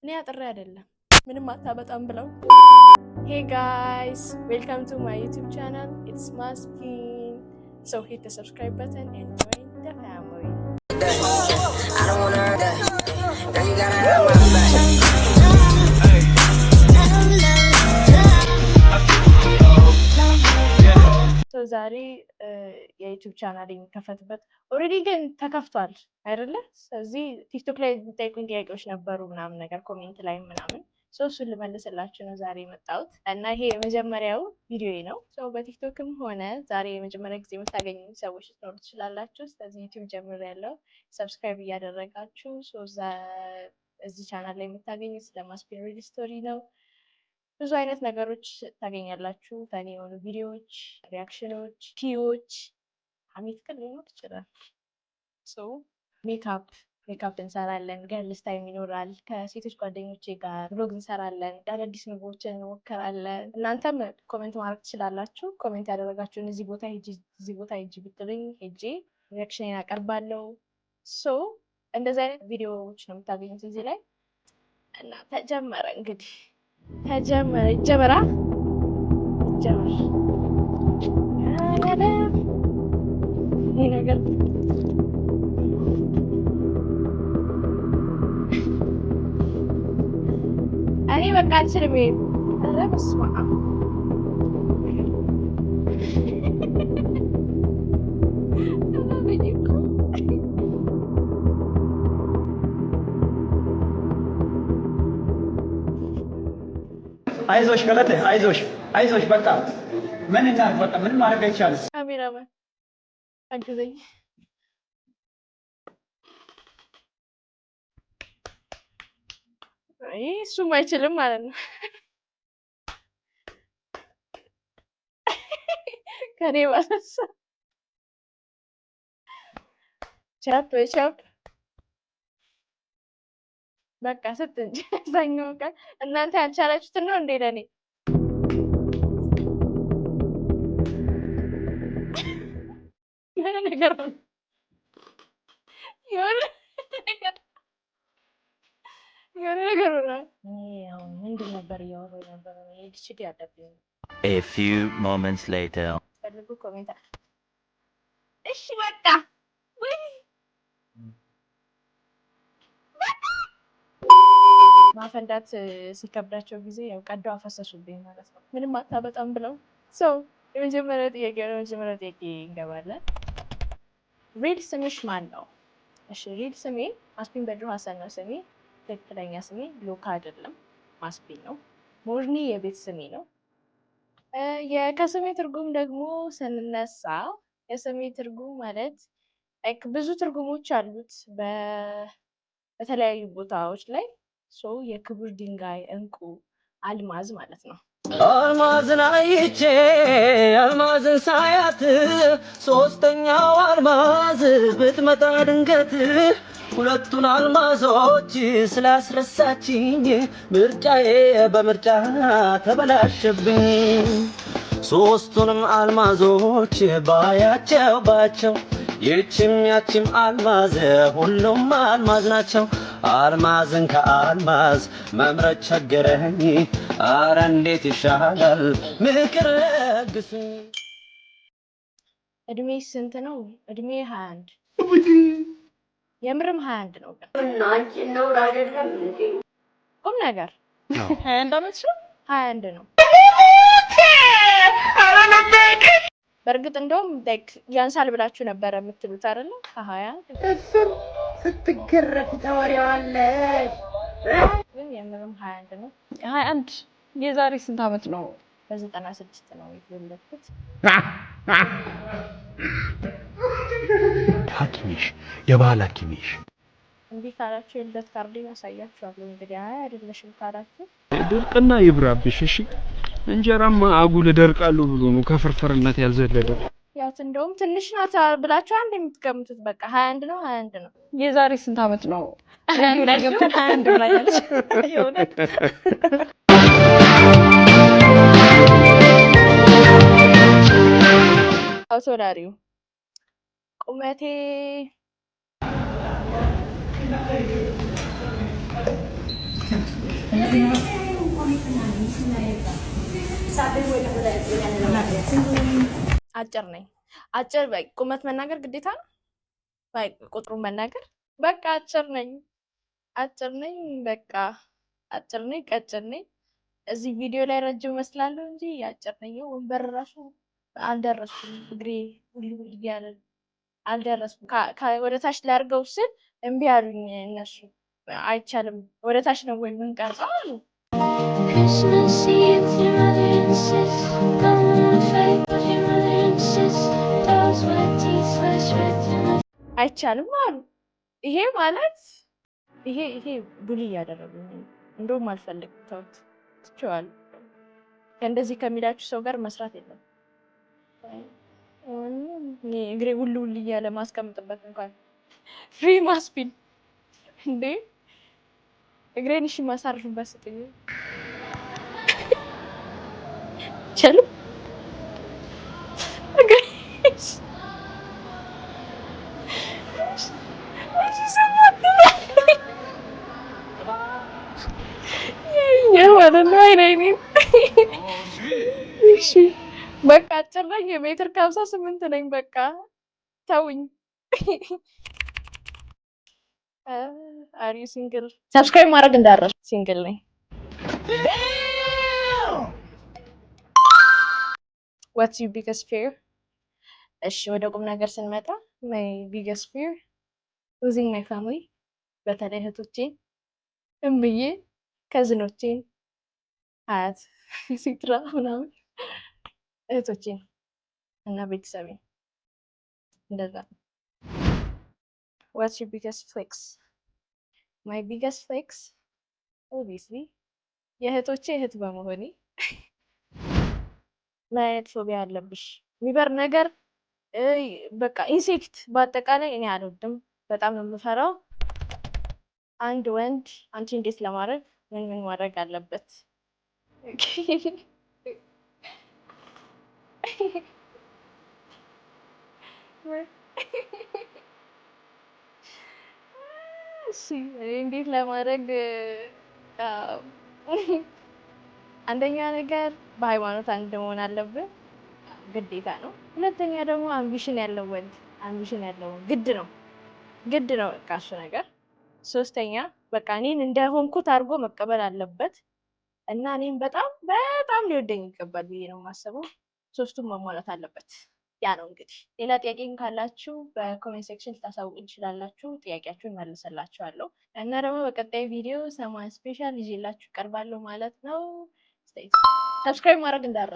እኔ አጥሬ አይደለም ምንም አታበጣም ብለው። Hey guys, welcome to my YouTube channel. It's Maspin. So hit the subscribe button and join the family. I don't wanna hurt that. Girl, you gotta have my back. So ዛሬ የዩቲዩብ ቻናል የሚከፈትበት ኦልሬዲ ግን ተከፍቷል አይደለ? ስለዚህ ቲክቶክ ላይ የሚጠይቁኝ ጥያቄዎች ነበሩ ምናምን ነገር ኮሜንት ላይ ምናምን እሱን ልመልስላችሁ ነው ዛሬ የመጣሁት እና ይሄ የመጀመሪያው ቪዲዮ ነው። በቲክቶክም ሆነ ዛሬ የመጀመሪያ ጊዜ የምታገኙ ሰዎች ልትኖሩ ትችላላችሁ። ስለዚህ ዩቲዩብ ጀምሬያለሁ፣ ሰብስክራይብ እያደረጋችሁ እዚህ ቻናል ላይ የምታገኙት ስለ ማስፒን ሪል ስቶሪ ነው። ብዙ አይነት ነገሮች ታገኛላችሁ። ፈኒ የሆኑ ቪዲዮዎች፣ ሪያክሽኖች፣ ቲዎች፣ ሀሜት ግን ሊኖር ይችላል። ሜካፕ እንሰራለን፣ ገርልስ ታይም ይኖራል። ከሴቶች ጓደኞቼ ጋር ብሎግ እንሰራለን፣ አዳዲስ ምግቦችን እንሞክራለን። እናንተም ኮሜንት ማድረግ ትችላላችሁ። ኮሜንት ያደረጋችሁን እዚህ ቦታ ሂጂ ብትሉኝ ሄጄ ሪያክሽን አቀርባለሁ። እንደዚህ አይነት ቪዲዮዎች ነው የምታገኙት እዚህ ላይ እና ተጀመረ እንግዲህ ይጀመራ ይሄ ነገር እኔ በቃ አልችልም። ኧረ በስመ አብ አይዞሽ ገለቴ አይዞሽ በቃ ምን እናድርግ፣ በቃ ምንም ማድረግ አይቻልም። ካሜራማን አግዘኝ። እሱም አይችልም ማለት ነው። ከኔ ባሰሳ ቻፕ በቃ ስትንጂ አብዛኛው ቀን እናንተ ያልቻላችሁትን ነው እንዴ ለኔ የሆነ ነገር ነው ምንድን ነበር እያወራሁ ነበር ሄድችድ ያለብኝ A few moments later ፈልጉ ኮሜንት እሺ በቃ ወይ ማፈንዳት ሲከብዳቸው ጊዜ ያው ቀደው አፈሰሱብኝ ማለት ነው። ምንም አታበጣም ብለው የመጀመሪያ ጥያቄ እንገባለን። ሪል ስምሽ ማን ነው? እሺ ሪል ስሜ ማስፒን በድሩ ሀሰን ነው ስሜ። ትክክለኛ ስሜ ሎካ አይደለም ማስፒን ነው። ሞርኒ የቤት ስሜ ነው። ከስሜ ትርጉም ደግሞ ስንነሳ የስሜ ትርጉም ማለት ብዙ ትርጉሞች አሉት በተለያዩ ቦታዎች ላይ የክቡር ድንጋይ፣ እንቁ፣ አልማዝ ማለት ነው። አልማዝን አይቼ አልማዝን ሳያት ሶስተኛው አልማዝ ብትመጣ ድንገት ሁለቱን አልማዞች ስላስረሳችኝ ምርጫዬ በምርጫ ተበላሸብኝ። ሶስቱንም አልማዞች ባያቸው ይህችም ያችም አልማዝ ሁሉም አልማዝ ናቸው። አልማዝን ከአልማዝ መምረጥ ቸገረኝ። አረ እንዴት ይሻላል ምክር ለግሱኝ። እድሜ ስንት ነው? እድሜ 21 የምርም 21 ነው። ቁም ነገር 21 ዓመት ነው። 21 ነው። በእርግጥ እንደውም ያንሳል ብላችሁ ነበር የምትሉት አይደል? ከ20 እሱን ስትገረፍ ታወሪዋለሽ። ግን የምርም 21 ነው። 21 የዛሬ ስንት ዓመት ነው? በ96 ነው የተወለድኩት። ሐኪምሽ የባህል ሐኪምሽ እንዴ ካላችሁ የልደት ካርዴን አሳያችኋለሁ። እንግዲህ አይደለሽም ካላችሁ ድርቅና ይብራብሽ። እሺ እንጀራማ አጉል ደርቃሉ ብሎ ነው ከፍርፍርነት ያልዘለለ። ያው እንደውም ትንሽ ናት ብላችሁ አንድ የምትገምቱት በቃ 21 ነው። 21 ነው። የዛሬ ስንት ዓመት ነው? አንዱ ላይ ገብተን 21 ብላኛለች። የእውነት አውቶላሪው ቁመቴ አጭር ነኝ። አጭር ቁመት መናገር ግዴታ ነው? ቁጥሩን መናገር በቃ አጭር ነኝ። አጭር ነኝ በቃ አጭር ነኝ። ቀጭን ነኝ። እዚህ ቪዲዮ ላይ ረጅም እመስላለሁ እንጂ አጭር ነኝ። ወንበር ራሱ አልደረስኩም። እግሬ ሁሉ እያለ አልደረስኩም። ወደ ታች ላድርገው ስል እምቢ አሉኝ እነሱ። አይቻልም ወደ ታች ነው ወይ የምንቀርጸው አሉ። Christmas Eve, your mother insists. Go on a fight, but your mother insists. Those wet teeth, flash red to my አይቻልም አሉ። ይሄ ማለት ይሄ ቡሊ እያደረጉኝ ነው። እንደውም አልፈልግም። ተውት፣ ትቼዋለሁ። ከእንደዚህ ከሚላችሁ ሰው ጋር መስራት የለም። እግሬ ውል ውል እያለ ማስቀምጥበት እንኳን ፍሪ ማስፒል እንዴ እግሬን እሺ ማሳርፍበት ስጥኝ ቸሉ ማለት ነው። አይኔ እሺ በቃ አጭር ነኝ። የሜትር ከ58 ነኝ። በቃ ተውኝ። አሪ ሲንግል ሰብስክራይብ ማድረግ እንዳረሱ ሲንግል ነኝ። What's your biggest fear? እሺ ወደ ቁም ነገር ስንመጣ my biggest fear losing my family በተለይ እህቶቼን፣ እምዬ፣ ከዝኖቼን፣ አያት ሲትራ ምናምን እህቶቼን እና ቤተሰቤን እንደዛ። What's your biggest flex? My biggest flex obviously የእህቶቼ እህት በመሆኔ። ምን አይነት ፎቢያ አለብሽ? የሚበር ነገር በቃ ኢንሴክት በአጠቃላይ እኔ አልወድም፣ በጣም ነው የምፈራው። አንድ ወንድ አንቺ እንዴት ለማድረግ ምን ማድረግ አለበት? እንዴት ለማድረግ አንደኛ ነገር በሃይማኖት አንድ መሆን አለብን፣ ግዴታ ነው። ሁለተኛ ደግሞ አምቢሽን ያለው ወንድ ግድ ነው በቃ እሱ ነገር። ሶስተኛ በቃ እኔን እንደሆንኩት አድርጎ መቀበል አለበት እና እኔን በጣም ሊወደኝ ይገባል ብዬ ነው የማስበው። ሶስቱም መሟላት አለበት። ያ ነው እንግዲህ። ሌላ ጥያቄ ካላችሁ በኮሜንት ሴክሽን ልታሳውቁ ትችላላችሁ። ጥያቄያችሁን መልስላችኋለሁ እና ደግሞ በቀጣይ ቪዲዮ ሰማን ስፔሻል ይዤላችሁ ቀርባለሁ ማለት ነው። ሰብስክራይብ ማድረግ እንዳትረሱ።